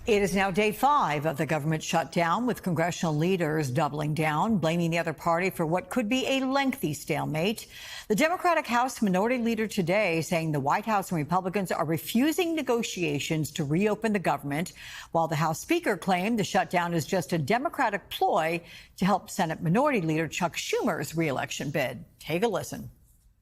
It is now day 5 of the government shutdown, with congressional leaders doubling down, blaming the other party for what could be a lengthy stalemate. The Democratic House Minority Leader today saying the White House and Republicans are refusing negotiations to reopen the government, while the House Speaker claimed the shutdown is just a Democratic ploy to help Senate Minority Leader Chuck Schumer's reelection bid. Take a listen.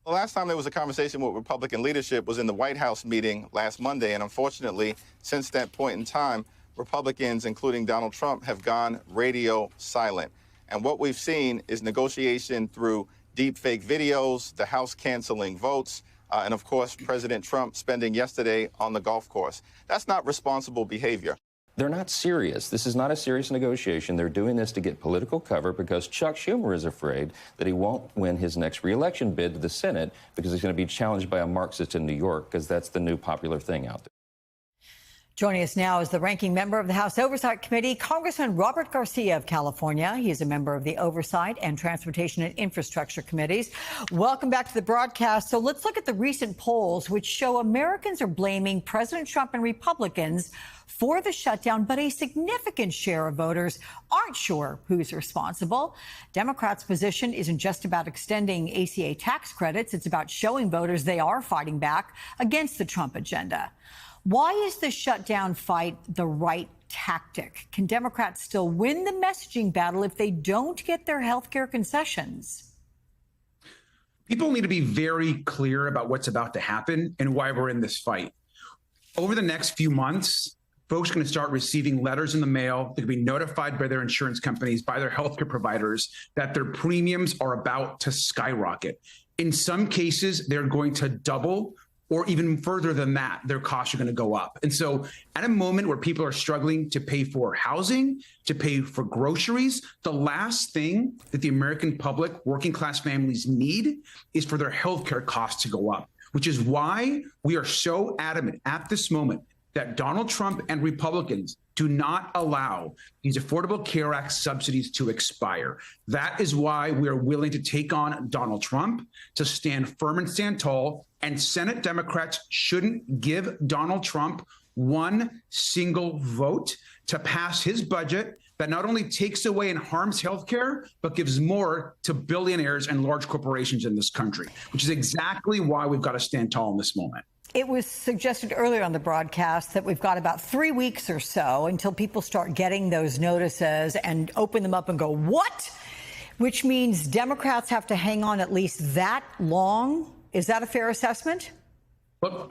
The last time there was a conversation with Republican leadership was in the White House meeting last Monday. And unfortunately, since that point in time, Republicans, including Donald Trump, have gone radio silent. And what we've seen is negotiation through deep fake videos, the House canceling votes, and of course, President Trump spending yesterday on the golf course. That's not responsible behavior. They're not serious. This is not a serious negotiation. They're doing this to get political cover because Chuck Schumer is afraid that he won't win his next reelection bid to the Senate because he's going to be challenged by a Marxist in New York, because that's the new popular thing out there. Joining us now is the ranking member of the House Oversight Committee, Congressman Robert Garcia of California. He is a member of the Oversight and Transportation and Infrastructure Committees. Welcome back to the broadcast. So let's look at the recent polls, which show Americans are blaming President Trump and Republicans for the shutdown, but a significant share of voters aren't sure who's responsible. Democrats' position isn't just about extending ACA tax credits. It's about showing voters they are fighting back against the Trump agenda. Why is the shutdown fight the right tactic? Can Democrats still win the messaging battle if they don't get their health care concessions? People need to be very clear about what's about to happen and why we're in this fight. Over the next few months, folks are going to start receiving letters in the mail. They're going to be notified by their insurance companies, by their healthcare providers, that their premiums are about to skyrocket. In some cases, they're going to double, or even further than that, their costs are going to go up. And so at a moment where people are struggling to pay for housing, to pay for groceries, the last thing that the American public, working class families need is for their healthcare costs to go up, which is why we are so adamant at this moment that Donald Trump and Republicans do not allow these Affordable Care Act subsidies to expire. That is why we are willing to take on Donald Trump, to stand firm and stand tall. And Senate Democrats shouldn't give Donald Trump one single vote to pass his budget that not only takes away and harms health care, but gives more to billionaires and large corporations in this country, which is exactly why we've got to stand tall in this moment. It was suggested earlier on the broadcast that we've got about 3 weeks or so until people start getting those notices and open them up and go, what? Which means Democrats have to hang on at least that long. Is that a fair assessment? Look,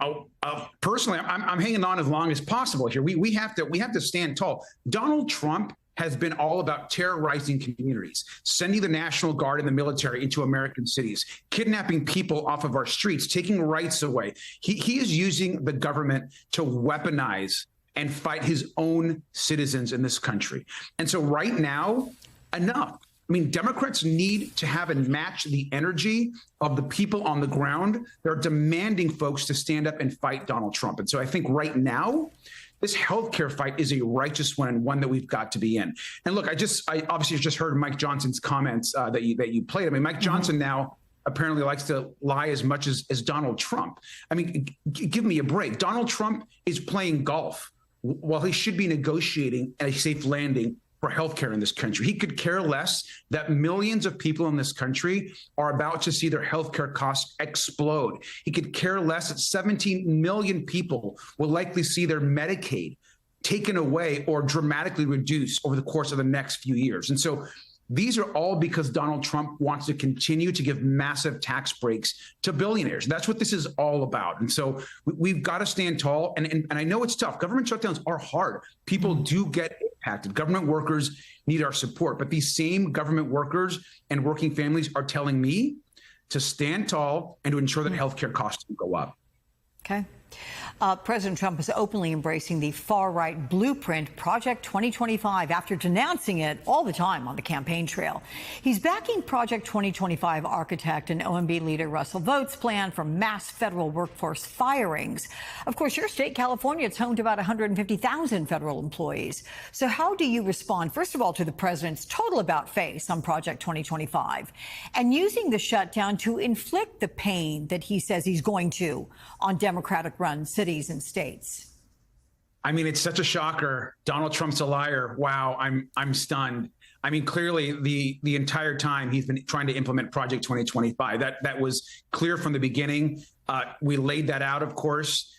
personally, I'm hanging on as long as possible here. We have to stand tall. Donald Trump has been all about terrorizing communities, sending the National Guard and the military into American cities, kidnapping people off of our streets, taking rights away. He is using the government to weaponize and fight his own citizens in this country. And so right now, enough. I mean, Democrats need to have and match the energy of the people on the ground. They're demanding folks to stand up and fight Donald Trump. And so I think right now, this healthcare fight is a righteous one and one that we've got to be in. And look, I obviously just heard Mike Johnson's comments that you played. I mean, Mike Johnson now apparently likes to lie as much as Donald Trump. I mean, give me a break. Donald Trump is playing golf while he should be negotiating a safe landing for healthcare in this country. He could care less that millions of people in this country are about to see their healthcare costs explode. He could care less that 17 million people will likely see their Medicaid taken away or dramatically reduced over the course of the next few years. And so these are all because Donald Trump wants to continue to give massive tax breaks to billionaires. That's what this is all about. And so we've got to stand tall. And I know it's tough. Government shutdowns are hard. People do get impacted. Government workers need our support. But these same government workers and working families are telling me to stand tall and to ensure that healthcare costs don't go up. Okay. President Trump is openly embracing the far-right blueprint, Project 2025, after denouncing it all the time on the campaign trail. He's backing Project 2025 architect and OMB leader Russell Vought's plan for mass federal workforce firings. Of course, your state, California, it's home to about 150,000 federal employees. So how do you respond, first of all, to the president's total about-face on Project 2025 and using the shutdown to inflict the pain that he says he's going to on Democratic-run cities and states? I mean, it's such a shocker. Donald Trump's a liar. Wow, I'm stunned. I mean, clearly the entire time he's been trying to implement Project 2025. That was clear from the beginning. We laid that out, of course.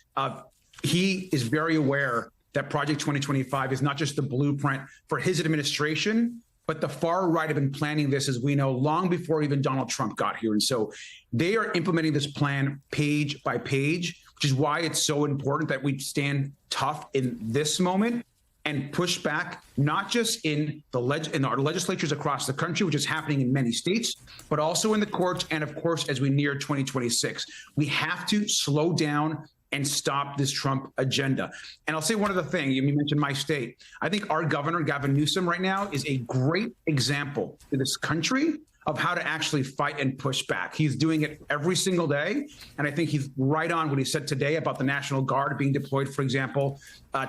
He is very aware that Project 2025 is not just the blueprint for his administration, but the far right have been planning this, as we know, long before even Donald Trump got here. And so they are implementing this plan page by page, which is why it's so important that we stand tough in this moment and push back, not just in our legislatures across the country, which is happening in many states, but also in the courts. And of course, as we near 2026, we have to slow down and stop this Trump agenda. And I'll say one other thing. You mentioned my state. I think our governor, Gavin Newsom, right now is a great example to this country of how to actually fight and push back. He's doing it every single day. And I think he's right on what he said today about the National Guard being deployed, for example,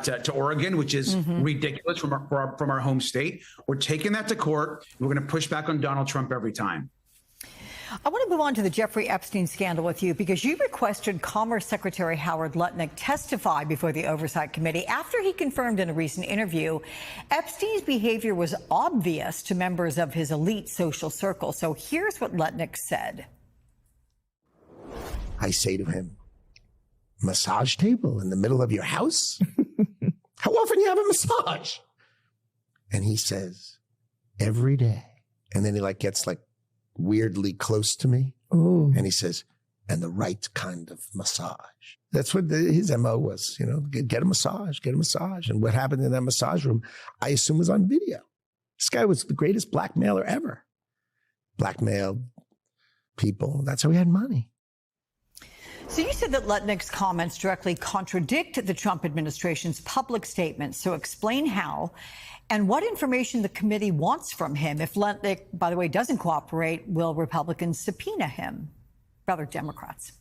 to Oregon, which is ridiculous from our home state. We're taking that to court. We're going to push back on Donald Trump every time. I want to move on to the Jeffrey Epstein scandal with you because you requested Commerce Secretary Howard Lutnick testify before the Oversight Committee after he confirmed in a recent interview Epstein's behavior was obvious to members of his elite social circle. So here's what Lutnick said. I say to him, massage table in the middle of your house? How often you have a massage? And he says, every day. And then he gets weirdly close to me. Ooh. And he says, and the right kind of massage. That's what his MO was, get a massage, get a massage. And what happened in that massage room, I assume was on video. This guy was the greatest blackmailer ever. Blackmailed people. That's how he had money. So you said that Lutnick's comments directly contradict the Trump administration's public statements. So explain how and what information the committee wants from him. If Lutnick, by the way, doesn't cooperate, will Republicans subpoena him? Rather, Democrats.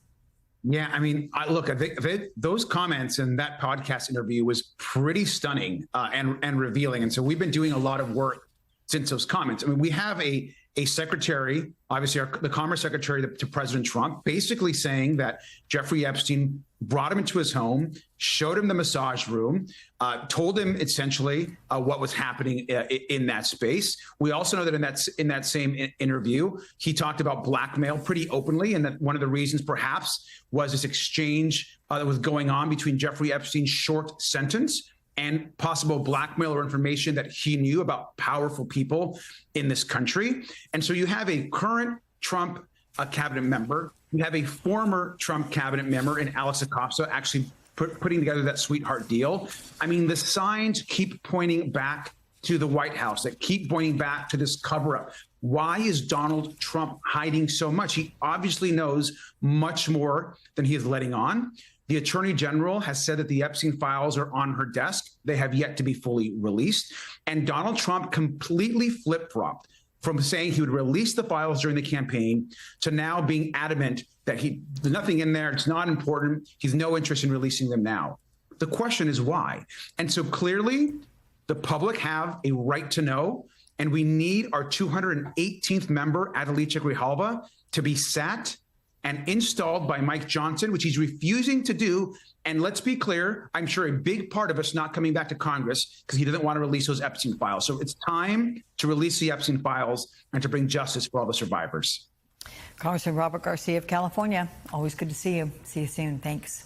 Yeah, I mean, look, I think those comments in that podcast interview was pretty stunning and revealing. And so we've been doing a lot of work since those comments. I mean, we have a secretary, obviously the Commerce Secretary to President Trump, basically saying that Jeffrey Epstein brought him into his home, showed him the massage room, told him essentially what was happening in that space. We also know that in that same interview, he talked about blackmail pretty openly, and that one of the reasons perhaps was this exchange that was going on between Jeffrey Epstein's short sentence and possible blackmail or information that he knew about powerful people in this country. And so you have a current Trump cabinet member, you have a former Trump cabinet member in Alex Acosta actually putting together that sweetheart deal. I mean, the signs keep pointing back to the White House, that keep pointing back to this cover-up. Why is Donald Trump hiding so much? He obviously knows much more than he is letting on. The Attorney General has said that the Epstein files are on her desk. They have yet to be fully released. And Donald Trump completely flip-flopped from saying he would release the files during the campaign to now being adamant that there's nothing in there, it's not important, he's no interest in releasing them now. The question is why? And so clearly, the public have a right to know, and we need our 218th member, Adelicia Grijalva, to be sat and installed by Mike Johnson, which he's refusing to do. And let's be clear, I'm sure a big part of us not coming back to Congress because he doesn't want to release those Epstein files. So it's time to release the Epstein files and to bring justice for all the survivors. Congressman Robert Garcia of California, always good to see you. See you soon. Thanks.